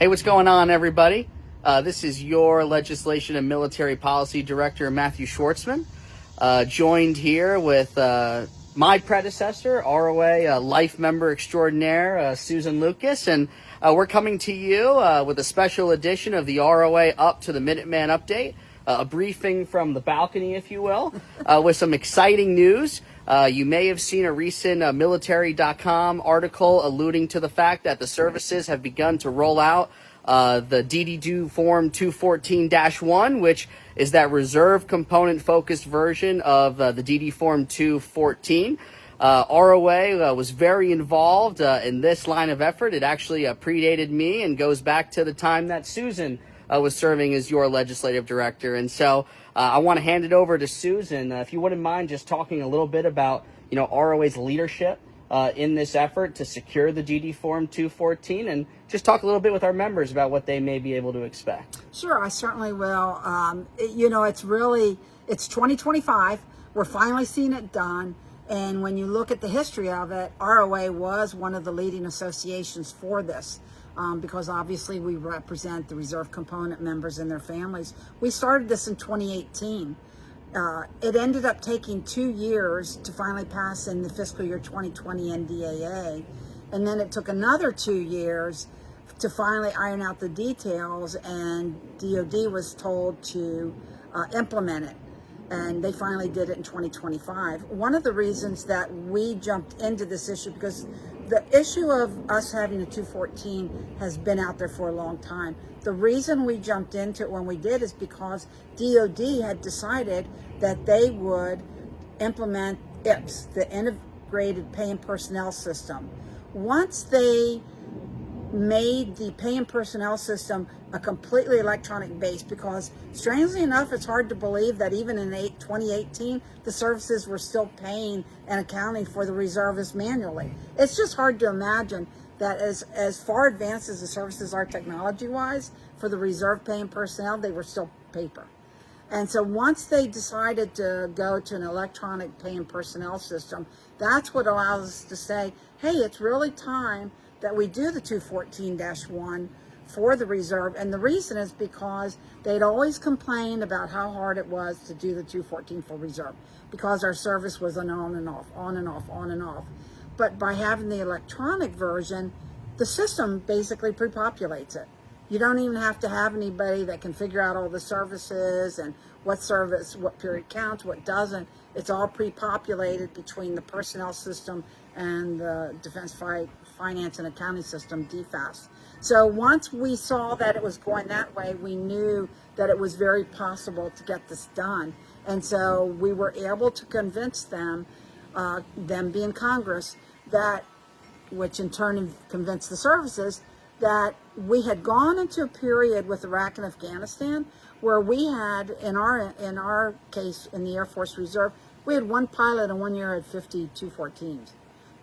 Hey, what's going on, everybody? This is your Legislation and Military Policy Director, Matthew Schwartzman, joined here with my predecessor, ROA Life Member Extraordinaire, Susan Lucas, and we're coming to you with a special edition of the ROA Up to the Minuteman Update, a briefing from the balcony, if you will, with some exciting news. You may have seen a recent military.com article alluding to the fact that the services have begun to roll out the DD214-1, which is that reserve component-focused version of the DD214. ROA was very involved in this line of effort. It actually predated me and goes back to the time that Susan was serving as your legislative director. And so I want to hand it over to Susan. If you wouldn't mind just talking a little bit about, ROA's leadership in this effort to secure the DD214, and just talk a little bit with our members about what they may be able to expect. Sure, I certainly will. It's 2025. We're finally seeing it done. And when you look at the history of it, ROA was one of the leading associations for this. Because obviously we represent the reserve component members and their families. We started this in 2018. It ended up taking 2 years to finally pass in the fiscal year 2020 NDAA. And then it took another 2 years to finally iron out the details, and DOD was told to implement it. And they finally did it in 2025. One of the reasons that we jumped into this issue, because the issue of us having a 214 has been out there for a long time. The reason we jumped into it when we did is because DOD had decided that they would implement IPS, the Integrated Pay and Personnel System. Once they made the pay and personnel system a completely electronic base, because strangely enough, it's hard to believe that even in 2018, the services were still paying and accounting for the reservists manually. It's just hard to imagine that as far advanced as the services are technology-wise, for the reserve pay and personnel, they were still paper. And so once they decided to go to an electronic pay and personnel system, that's what allows us to say, hey, it's really time that we do the 214-1 for the reserve. And the reason is because they'd always complained about how hard it was to do the 214 for reserve, because our service was on and off, on and off, on and off. But by having the electronic version, the system basically pre-populates it. You don't even have to have anybody that can figure out all the services and what service, what period counts, what doesn't. It's all pre-populated between the personnel system and the Defense Finance and Accounting System, DFAS. So once we saw that it was going that way, we knew that it was very possible to get this done. And so we were able to convince them being Congress, that, which in turn convinced the services, that we had gone into a period with Iraq and Afghanistan where we had, in our case, in the Air Force Reserve, we had one pilot and 1 year had 50 214s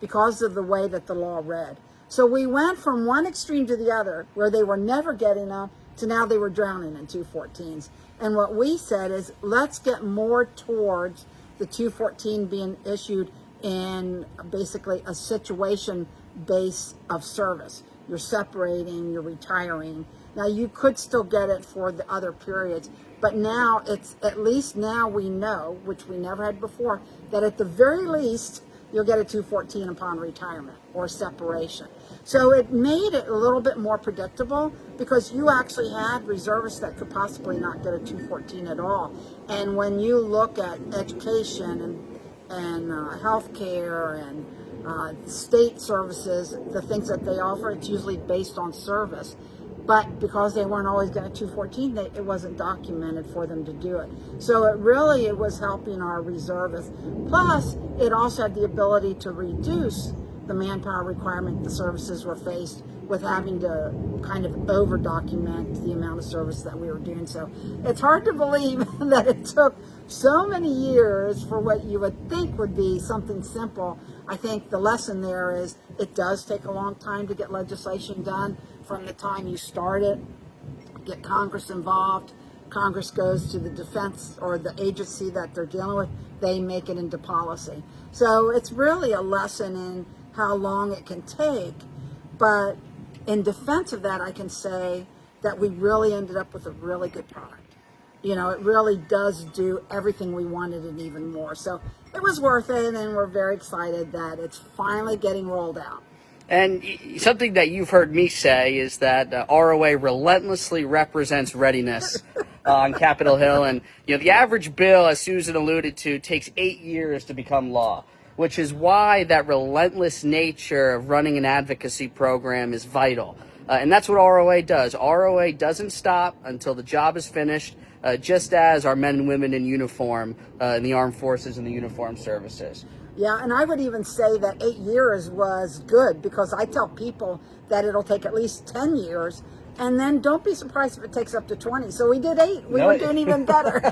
because of the way that the law read. So we went from one extreme to the other, where they were never getting them, to now they were drowning in 214s. And what we said is, let's get more towards the 214 being issued in basically a situation base of service. You're separating, you're retiring. Now you could still get it for the other periods, but now it's, at least now we know, which we never had before, that at the very least, you'll get a 214 upon retirement or separation. So it made it a little bit more predictable, because you actually had reservists that could possibly not get a 214 at all. And when you look at education and healthcare and state services, the things that they offer, it's usually based on service. But because they weren't always getting a 214, it wasn't documented for them to do it. So it was helping our reservists. Plus, it also had the ability to reduce the manpower requirement the services were faced with, having to kind of over-document the amount of service that we were doing. So it's hard to believe that it took so many years for what you would think would be something simple. I think the lesson there is it does take a long time to get legislation done. From the time you start it, get Congress involved, Congress goes to the defense or the agency that they're dealing with, they make it into policy. So it's really a lesson in how long it can take. But in defense of that, I can say that we really ended up with a really good product. You know, it really does do everything we wanted and even more. So it was worth it, and we're very excited that it's finally getting rolled out. And something that you've heard me say is that ROA relentlessly represents readiness on Capitol Hill. And, you know, the average bill, as Susan alluded to, takes 8 years to become law, which is why that relentless nature of running an advocacy program is vital. And that's what ROA does. ROA doesn't stop until the job is finished, just as our men and women in uniform in the armed forces and the uniformed services. Yeah, and I would even say that 8 years was good, because I tell people that it'll take at least 10 years, and then don't be surprised if it takes up to 20. So we did 8. We were doing even better.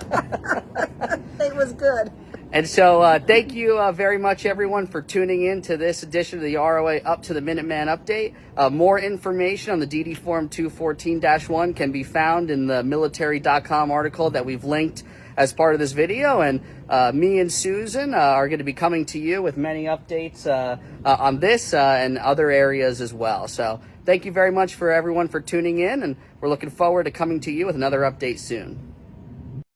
It was good. And so thank you very much, everyone, for tuning in to this edition of the ROA Up to the Minuteman Update. More information on the DD Form 214-1 can be found in the military.com article that we've linked as part of this video. And me and Susan are going to be coming to you with many updates on this and other areas as well. So thank you very much for everyone for tuning in, and we're looking forward to coming to you with another update soon.